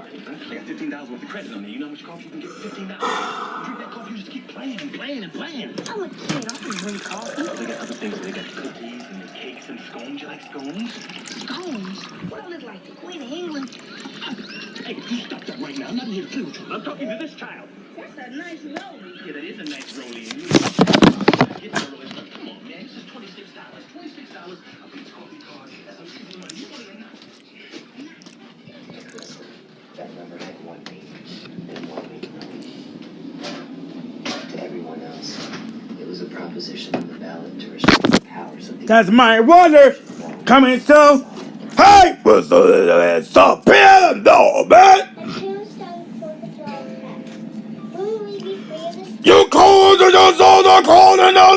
card. Huh? I got $15 worth of credit on there. You know how much coffee you can get for $15? You drink that coffee, you just keep playing and playing and playing. I'm a kid. I can drink coffee. They got other things. They got cookies and cakes and scones. You like scones? Scones? What do I look like? We're in England. Hey, you stop that right now. I'm not here to play with you. I'm talking to this child. That's a nice rollie. Yeah, that is a nice rollie. Get the rollie. Come on, man. This is $26. $26. I'll pay this coffee card. That's how you money. You want it or not? That number had one meaning, and one meaning only. To everyone else, it was a proposition on the ballot to restrict the powers of the... That's my water coming soon. Hey, what's the stop here? No, man. You close the corner, no,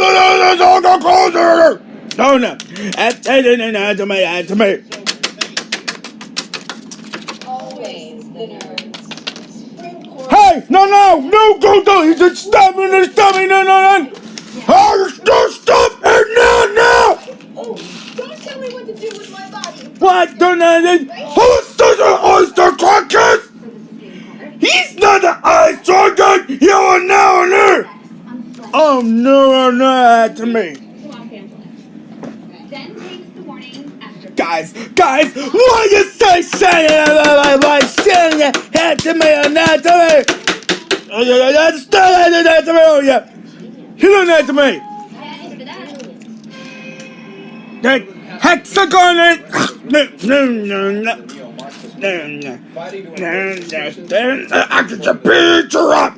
closer. No. To me. Always the nerds. Supreme Court. Hey, no, go. He's just stabbing, no. Oh, stop it now. Oh, don't tell me what to do with my body. What? Who's the oyster crackers? He's not an oyster cracker. You are now there. Oh, no, to me. Then takes the warning after. Guys, what you say, saying that to me or not to me? That's that to me, oh yeah. You don't that to me. That hexagon I can just beat you up.